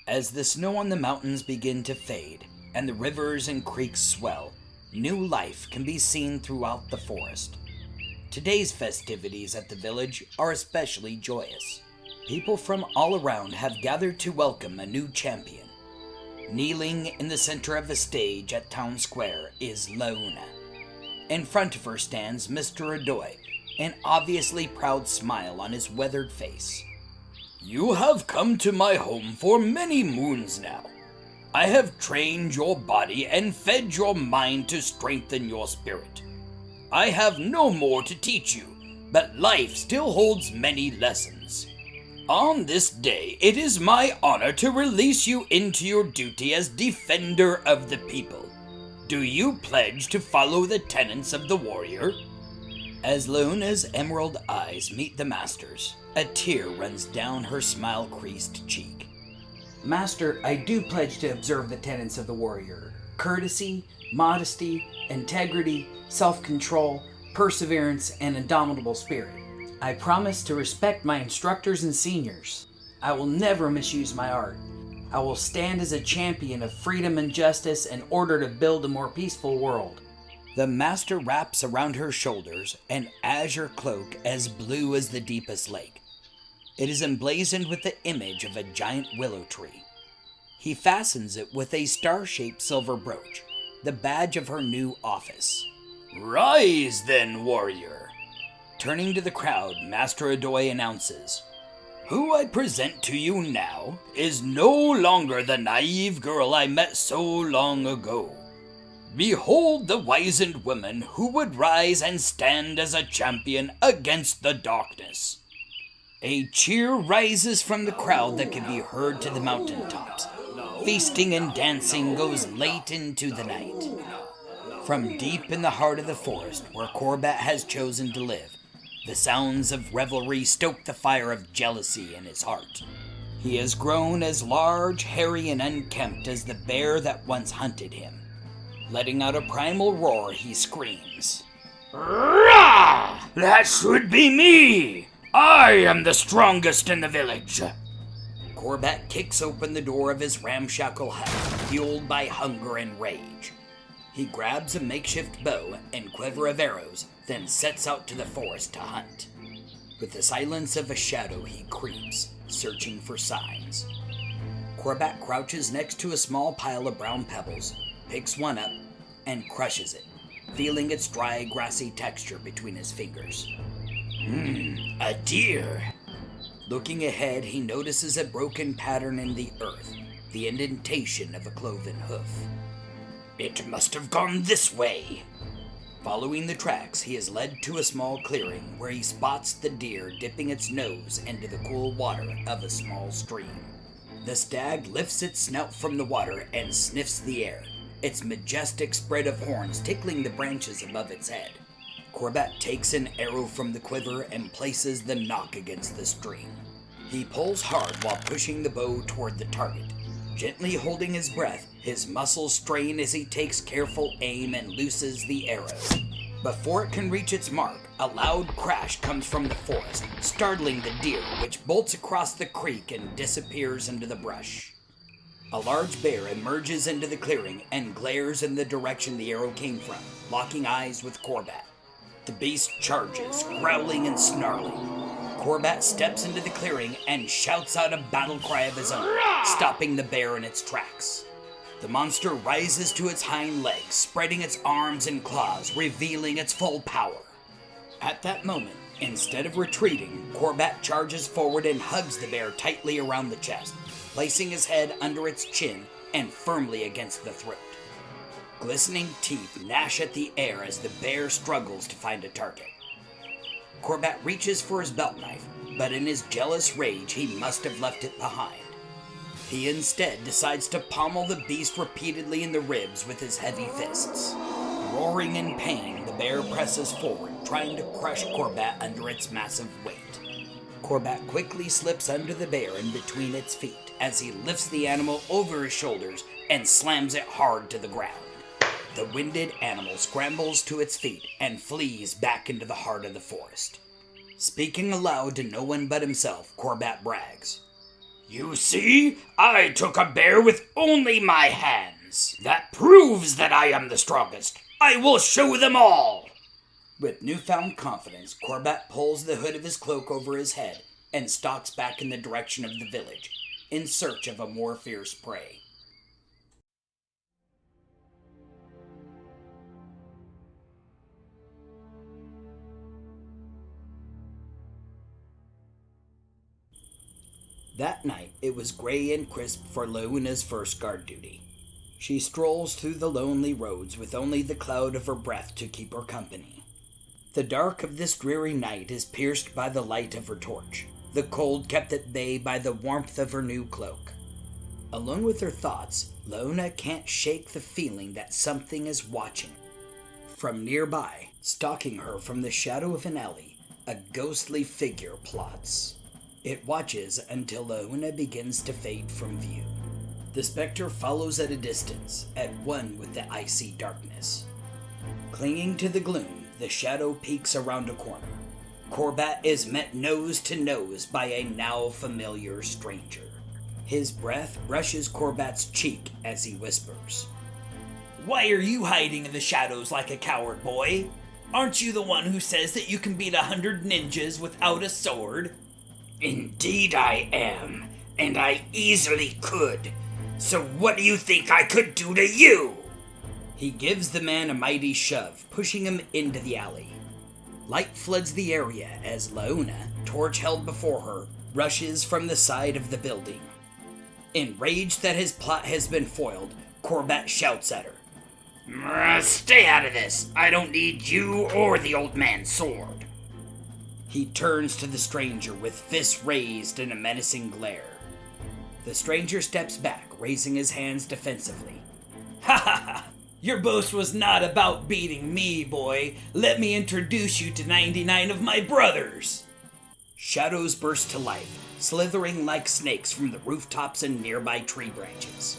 As the snow on the mountains begin to fade and the rivers and creeks swell, new life can be seen throughout the forest. Today's festivities at the village are especially joyous. People from all around have gathered to welcome a new champion. Kneeling in the center of the stage at Town Square is Launa. In front of her stands Mr. Adoy, an obviously proud smile on his weathered face. You have come to my home for many moons now. I have trained your body and fed your mind to strengthen your spirit. I have no more to teach you, but life still holds many lessons. On this day, it is my honor to release you into your duty as defender of the people. Do you pledge to follow the tenets of the warrior? As Luna's emerald eyes meet the master's, a tear runs down her smile-creased cheek. Master, I do pledge to observe the tenets of the warrior. Courtesy, modesty, integrity, self-control, perseverance, and indomitable spirit. I promise to respect my instructors and seniors. I will never misuse my art. I will stand as a champion of freedom and justice in order to build a more peaceful world. The master wraps around her shoulders an azure cloak as blue as the deepest lake. It is emblazoned with the image of a giant willow tree. He fastens it with a star-shaped silver brooch, the badge of her new office. Rise then, warrior! Turning to the crowd, Master Adoy announces, Who I present to you now is no longer the naive girl I met so long ago. Behold the wizened woman who would rise and stand as a champion against the darkness. A cheer rises from the crowd that can be heard to the mountaintops. Feasting and dancing goes late into the night. From deep in the heart of the forest where Corbat has chosen to live, the sounds of revelry stoke the fire of jealousy in his heart. He has grown as large, hairy, and unkempt as the bear that once hunted him. Letting out a primal roar, he screams, Rah! That should be me! I am the strongest in the village! Corbat kicks open the door of his ramshackle hut, fueled by hunger and rage. He grabs a makeshift bow and quiver of arrows, then sets out to the forest to hunt. With the silence of a shadow, he creeps, searching for signs. Corbat crouches next to a small pile of brown pebbles, picks one up, and crushes it, feeling its dry, grassy texture between his fingers. A deer! Looking ahead, he notices a broken pattern in the earth, the indentation of a cloven hoof. It must have gone this way! Following the tracks, he is led to a small clearing where he spots the deer dipping its nose into the cool water of a small stream. The stag lifts its snout from the water and sniffs the air, its majestic spread of horns tickling the branches above its head. Corbat takes an arrow from the quiver and places the nock against the stream. He pulls hard while pushing the bow toward the target. Gently holding his breath, his muscles strain as he takes careful aim and looses the arrow. Before it can reach its mark, a loud crash comes from the forest, startling the deer, which bolts across the creek and disappears into the brush. A large bear emerges into the clearing and glares in the direction the arrow came from, locking eyes with Corbat. The beast charges, growling and snarling. Corbat steps into the clearing and shouts out a battle cry of his own, stopping the bear in its tracks. The monster rises to its hind legs, spreading its arms and claws, revealing its full power. At that moment, instead of retreating, Corbat charges forward and hugs the bear tightly around the chest, placing his head under its chin and firmly against the throat. Glistening teeth gnash at the air as the bear struggles to find a target. Corbat reaches for his belt knife, but in his jealous rage, he must have left it behind. He instead decides to pommel the beast repeatedly in the ribs with his heavy fists. Roaring in pain, the bear presses forward, trying to crush Corbat under its massive weight. Corbat quickly slips under the bear in between its feet as he lifts the animal over his shoulders and slams it hard to the ground. The winded animal scrambles to its feet and flees back into the heart of the forest. Speaking aloud to no one but himself, Corbat brags. You see, I took a bear with only my hands. That proves that I am the strongest. I will show them all. With newfound confidence, Corbat pulls the hood of his cloak over his head and stalks back in the direction of the village, in search of a more fierce prey. That night, it was gray and crisp for Luna's first guard duty. She strolls through the lonely roads with only the cloud of her breath to keep her company. The dark of this dreary night is pierced by the light of her torch, the cold kept at bay by the warmth of her new cloak. Alone with her thoughts, Luna can't shake the feeling that something is watching. From nearby, stalking her from the shadow of an alley, a ghostly figure plots. It watches until Luna begins to fade from view. The specter follows at a distance, at one with the icy darkness. Clinging to the gloom, the shadow peeks around a corner. Corbat is met nose to nose by a now familiar stranger. His breath brushes Corbat's cheek as he whispers, "Why are you hiding in the shadows like a coward, boy? Aren't you the one who says that you can beat 100 ninjas without a sword?" "Indeed I am, and I easily could. So what do you think I could do to you?" He gives the man a mighty shove, pushing him into the alley. Light floods the area as Launa, torch held before her, rushes from the side of the building. Enraged that his plot has been foiled, Corbat shouts at her, "Stay out of this! I don't need you or the old man's sword." He turns to the stranger with fists raised in a menacing glare. The stranger steps back, raising his hands defensively. "Ha ha ha! Your boast was not about beating me, boy. Let me introduce you to 99 of my brothers." Shadows burst to life, slithering like snakes from the rooftops and nearby tree branches.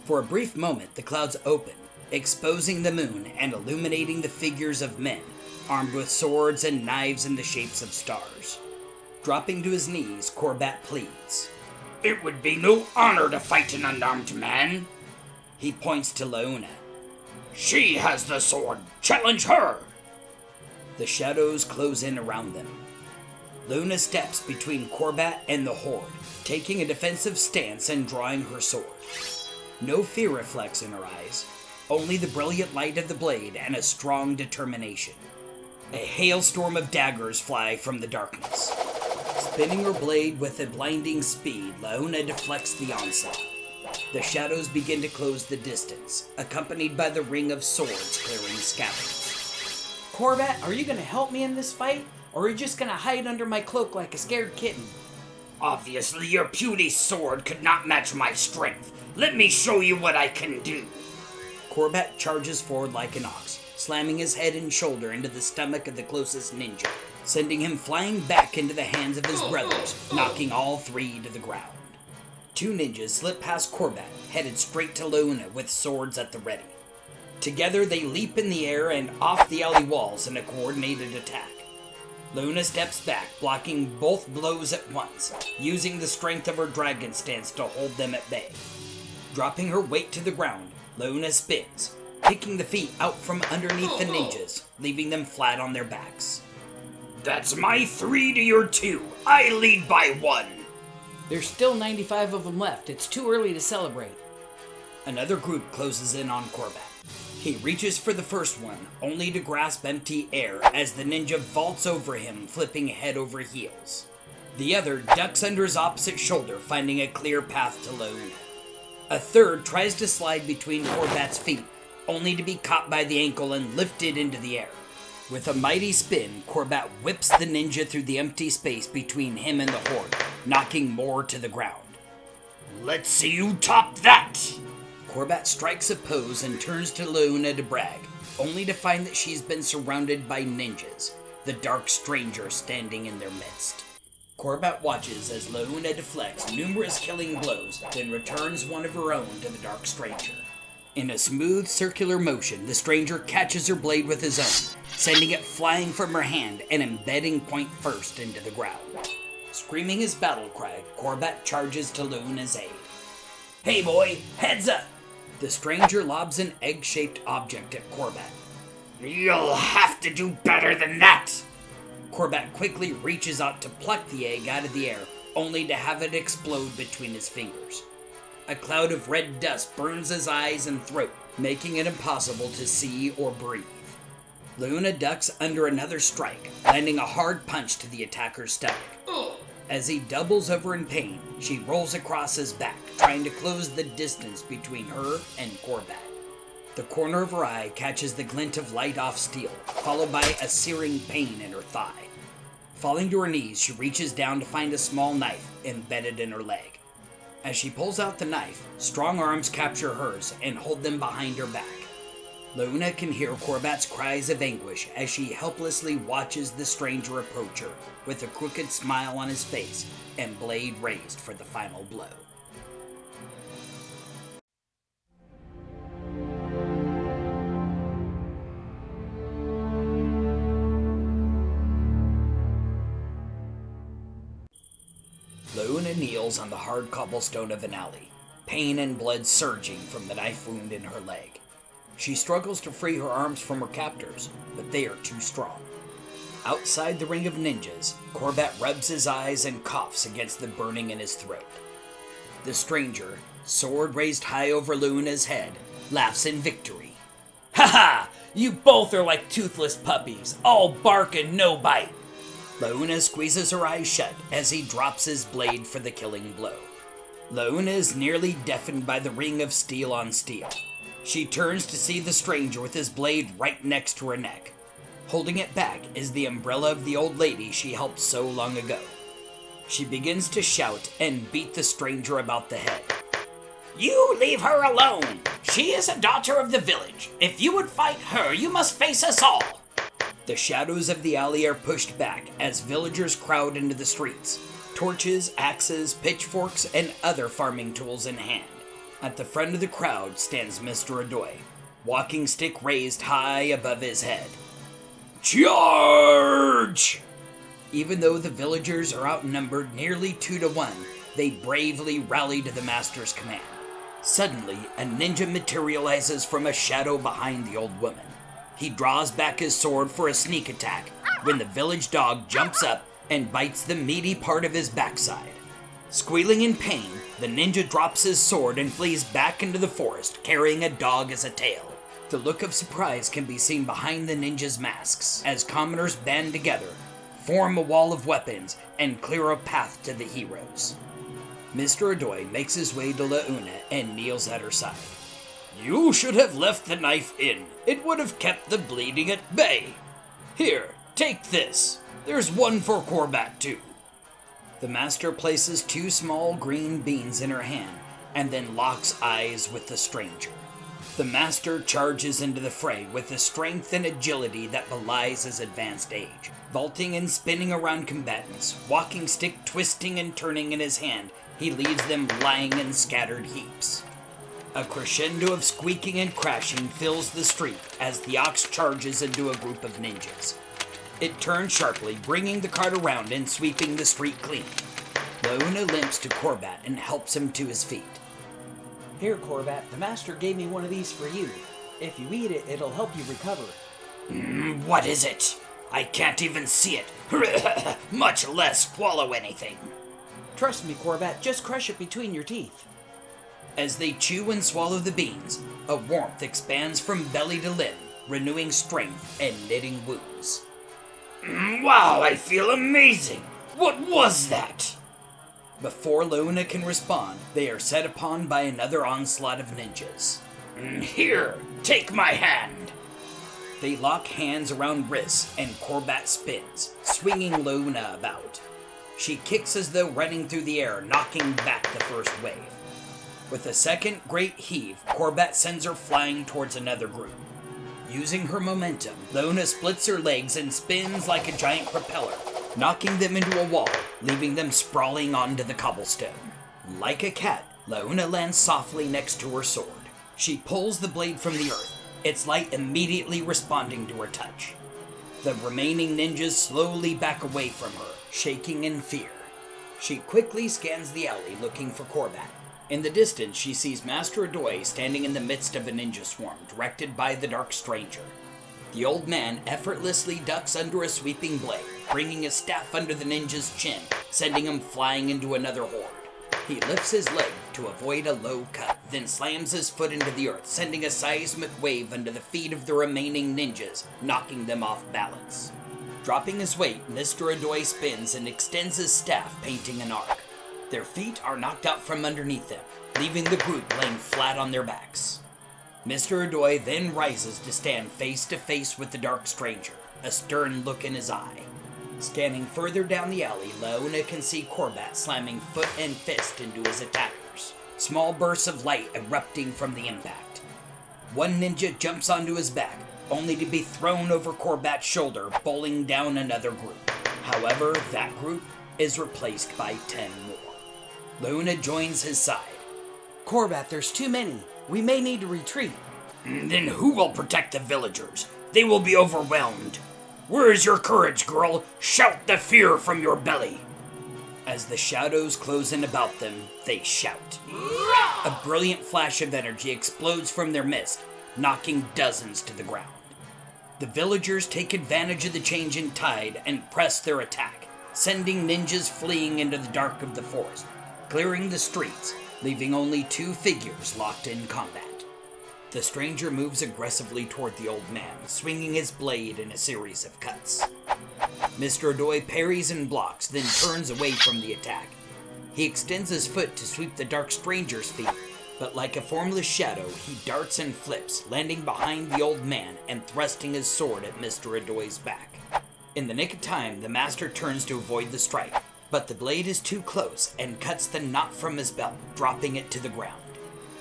For a brief moment, the clouds open, exposing the moon and illuminating the figures of men, armed with swords and knives in the shapes of stars. Dropping to his knees, Corbat pleads, "It would be no honor to fight an unarmed man." He points to Launa. "She has the sword. Challenge her." The shadows close in around them. Luna steps between Corbat and the horde, taking a defensive stance and drawing her sword. No fear reflects in her eyes, only the brilliant light of the blade and a strong determination. A hailstorm of daggers fly from the darkness. Spinning her blade with a blinding speed, Launa deflects the onslaught. The shadows begin to close the distance, accompanied by the ring of swords clearing scabbards. Corbat, are you going to help me in this fight? Or are you just going to hide under my cloak like a scared kitten? "Obviously, your puny sword could not match my strength. Let me show you what I can do." Corbat charges forward like an ox, slamming his head and shoulder into the stomach of the closest ninja, sending him flying back into the hands of his brothers, knocking all three to the ground. Two ninjas slip past Corbat, headed straight to Luna with swords at the ready. Together, they leap in the air and off the alley walls in a coordinated attack. Luna steps back, blocking both blows at once, using the strength of her dragon stance to hold them at bay. Dropping her weight to the ground, Luna spins, picking the feet out from underneath the ninjas, leaving them flat on their backs. "That's my 3 to your 2. I lead by 1. There's still 95 of them left. It's too early to celebrate. Another group closes in on Corbat. He reaches for the first one, only to grasp empty air as the ninja vaults over him, flipping head over heels. The other ducks under his opposite shoulder, finding a clear path to Luna. A third tries to slide between Corbat's feet, only to be caught by the ankle and lifted into the air. With a mighty spin, Corbat whips the ninja through the empty space between him and the horde, knocking more to the ground. "Let's see you top that!" Corbat strikes a pose and turns to Luna to brag, only to find that she's been surrounded by ninjas, the dark stranger standing in their midst. Corbat watches as Luna deflects numerous killing blows, then returns one of her own to the dark stranger. In a smooth circular motion, the stranger catches her blade with his own, sending it flying from her hand and embedding point first into the ground. Screaming his battle cry, Corbat charges to Luna's aid. Hey boy, heads up! The stranger lobs an egg-shaped object at Corbat. You'll have to do better than that! Corbat quickly reaches out to pluck the egg out of the air, only to have it explode between his fingers. A cloud of red dust burns his eyes and throat, making it impossible to see or breathe. Luna ducks under another strike, landing a hard punch to the attacker's stomach. As he doubles over in pain, she rolls across his back, trying to close the distance between her and Corbat. The corner of her eye catches the glint of light off steel, followed by a searing pain in her thigh. Falling to her knees, she reaches down to find a small knife embedded in her leg. As she pulls out the knife, strong arms capture hers and hold them behind her back. Luna can hear Corbat's cries of anguish as she helplessly watches the stranger approach her, with a crooked smile on his face and blade raised for the final blow. Luna kneels on the hard cobblestone of an alley, pain and blood surging from the knife wound in her leg. She struggles to free her arms from her captors, but they are too strong. Outside the ring of ninjas, Corbat rubs his eyes and coughs against the burning in his throat. The stranger, sword raised high over Luna's head, laughs in victory. Ha ha! You both are like toothless puppies, all bark and no bite! Luna squeezes her eyes shut as he drops his blade for the killing blow. Luna is nearly deafened by the ring of steel on steel. She turns to see the stranger with his blade right next to her neck. Holding it back is the umbrella of the old lady she helped so long ago. She begins to shout and beat the stranger about the head. You leave her alone! She is a daughter of the village. If you would fight her, you must face us all! The shadows of the alley are pushed back as villagers crowd into the streets, torches, axes, pitchforks, and other farming tools in hand. At the front of the crowd stands Mr. Adoy, walking stick raised high above his head. Charge! Even though the villagers are outnumbered nearly 2-1, they bravely rally to the master's command. Suddenly, a ninja materializes from a shadow behind the old woman. He draws back his sword for a sneak attack when the village dog jumps up and bites the meaty part of his backside. Squealing in pain, the ninja drops his sword and flees back into the forest, carrying a dog as a tail. The look of surprise can be seen behind the ninjas' masks as commoners band together, form a wall of weapons, and clear a path to the heroes. Mr. Adoy makes his way to Luna and kneels at her side. You should have left the knife in. It would have kept the bleeding at bay. Here, take this. There's one for Corbat, too. The master places 2 small green beans in her hand and then locks eyes with the stranger. The master charges into the fray with a strength and agility that belies his advanced age, vaulting and spinning around combatants, walking stick twisting and turning in his hand. He leaves them lying in scattered heaps. A crescendo of squeaking and crashing fills the street as the ox charges into a group of ninjas. It turns sharply, bringing the cart around and sweeping the street clean. Luna limps to Corbat and helps him to his feet. Here, Corbat, the master gave me one of these for you. If you eat it, it'll help you recover. What is it? I can't even see it, much less swallow anything. Trust me, Corbat, just crush it between your teeth. As they chew and swallow the beans, a warmth expands from belly to limb, renewing strength and knitting wounds. Wow, I feel amazing! What was that? Before Luna can respond, they are set upon by another onslaught of ninjas. Here, take my hand! They lock hands around wrists and Corbat spins, swinging Luna about. She kicks as though running through the air, knocking back the first wave. With a second great heave, Corbat sends her flying towards another group. Using her momentum, Luna splits her legs and spins like a giant propeller, knocking them into a wall, leaving them sprawling onto the cobblestone. Like a cat, Luna lands softly next to her sword. She pulls the blade from the earth, its light immediately responding to her touch. The remaining ninjas slowly back away from her, shaking in fear. She quickly scans the alley looking for Corbat. In the distance, she sees Master Adoy standing in the midst of a ninja swarm, directed by the Dark Stranger. The old man effortlessly ducks under a sweeping blade, bringing a staff under the ninja's chin, sending him flying into another horde. He lifts his leg to avoid a low cut, then slams his foot into the earth, sending a seismic wave under the feet of the remaining ninjas, knocking them off balance. Dropping his weight, Mr. Adoy spins and extends his staff, painting an arc. Their feet are knocked out from underneath them, leaving the group laying flat on their backs. Mr. Adoy then rises to stand face to face with the Dark Stranger, a stern look in his eye. Scanning further down the alley, Leona can see Corbat slamming foot and fist into his attackers, small bursts of light erupting from the impact. One ninja jumps onto his back, only to be thrown over Corbat's shoulder, bowling down another group. However, that group is replaced by 10 more. Leona joins his side. Corbat, there's too many. We may need to retreat. Then who will protect the villagers? They will be overwhelmed. Where is your courage, girl? Shout the fear from your belly. As the shadows close in about them, they shout. A brilliant flash of energy explodes from their midst, knocking dozens to the ground. The villagers take advantage of the change in tide and press their attack, sending ninjas fleeing into the dark of the forest, clearing the streets, leaving only 2 figures locked in combat. The stranger moves aggressively toward the old man, swinging his blade in a series of cuts. Mr. Adoy parries and blocks, then turns away from the attack. He extends his foot to sweep the Dark Stranger's feet, but like a formless shadow, he darts and flips, landing behind the old man and thrusting his sword at Mr. Adoy's back. In the nick of time, the master turns to avoid the strike, but the blade is too close and cuts the knot from his belt, dropping it to the ground.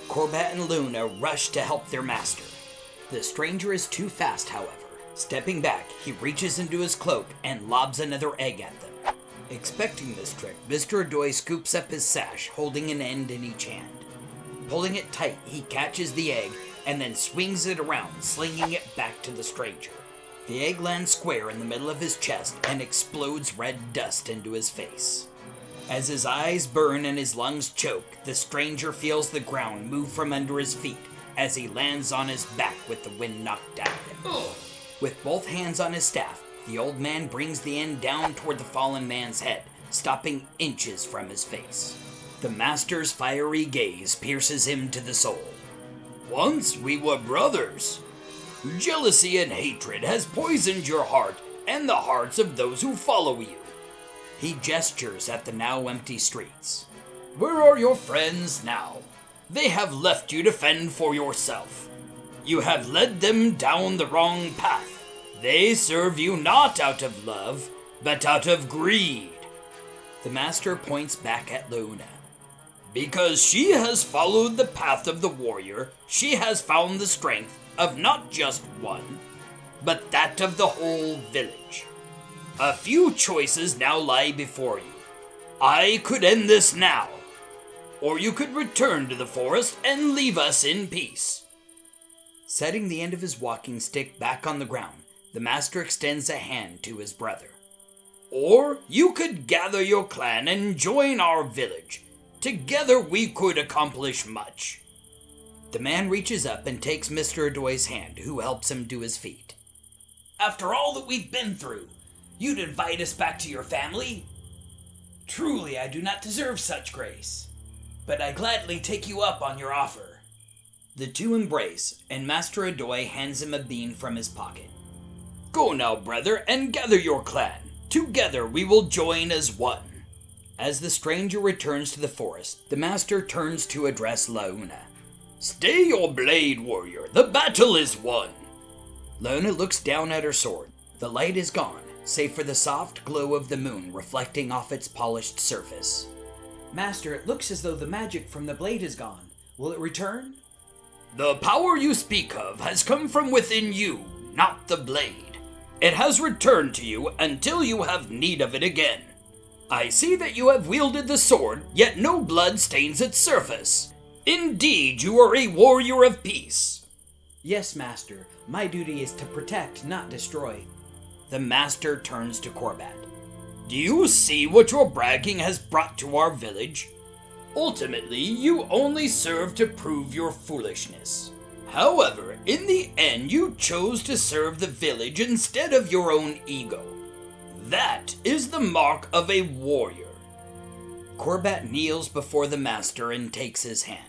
Corbat and Luna rush to help their master. The stranger is too fast, however. Stepping back, he reaches into his cloak and lobs another egg at them. Expecting this trick, Mr. Adoy scoops up his sash, holding an end in each hand. Pulling it tight, he catches the egg and then swings it around, slinging it back to the stranger. The egg lands square in the middle of his chest and explodes red dust into his face. As his eyes burn and his lungs choke, the stranger feels the ground move from under his feet as he lands on his back with the wind knocked out of him. With both hands on his staff, the old man brings the end down toward the fallen man's head, stopping inches from his face. The master's fiery gaze pierces him to the soul. Once we were brothers. Jealousy and hatred has poisoned your heart and the hearts of those who follow you. He gestures at the now empty streets. Where are your friends now? They have left you to fend for yourself. You have led them down the wrong path. They serve you not out of love, but out of greed. The master points back at Luna. Because she has followed the path of the warrior, she has found the strength of not just one, but that of the whole village. A few choices now lie before you. I could end this now, or you could return to the forest and leave us in peace. Setting the end of his walking stick back on the ground, the master extends a hand to his brother. Or you could gather your clan and join our village. Together we could accomplish much. The man reaches up and takes Mr. Adoy's hand, who helps him to his feet. After all that we've been through, you'd invite us back to your family? Truly, I do not deserve such grace, but I gladly take you up on your offer. The two embrace, and Master Adoy hands him a bean from his pocket. Go now, brother, and gather your clan. Together we will join as one. As the stranger returns to the forest, the master turns to address Launa. Stay your blade, warrior. The battle is won. Launa looks down at her sword. The light is gone, save for the soft glow of the moon reflecting off its polished surface. Master, it looks as though the magic from the blade is gone. Will it return? The power you speak of has come from within you, not the blade. It has returned to you until you have need of it again. I see that you have wielded the sword, yet no blood stains its surface. Indeed, you are a warrior of peace. Yes, Master. My duty is to protect, not destroy. The master turns to Corbat. Do you see what your bragging has brought to our village? Ultimately, you only serve to prove your foolishness. However, in the end, you chose to serve the village instead of your own ego. That is the mark of a warrior. Corbat kneels before the master and takes his hand.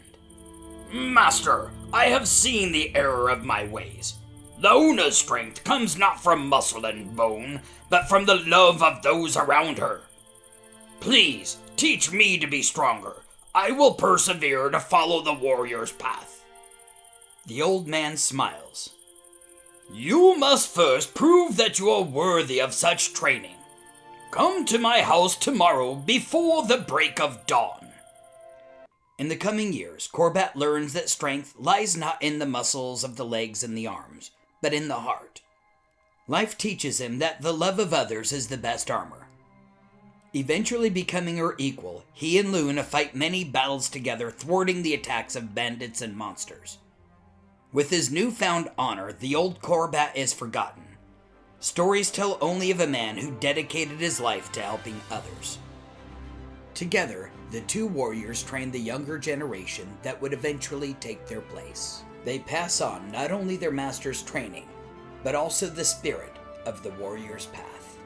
Master, I have seen the error of my ways. Laona's strength comes not from muscle and bone, but from the love of those around her. Please, teach me to be stronger. I will persevere to follow the warrior's path. The old man smiles. You must first prove that you are worthy of such training. Come to my house tomorrow before the break of dawn. In the coming years, Corbat learns that strength lies not in the muscles of the legs and the arms, but in the heart. Life teaches him that the love of others is the best armor. Eventually becoming her equal, he and Luna fight many battles together, thwarting the attacks of bandits and monsters. With his newfound honor, the old Corbat is forgotten. Stories tell only of a man who dedicated his life to helping others. Together, the two warriors train the younger generation that would eventually take their place. They pass on not only their master's training, but also the spirit of the warrior's path.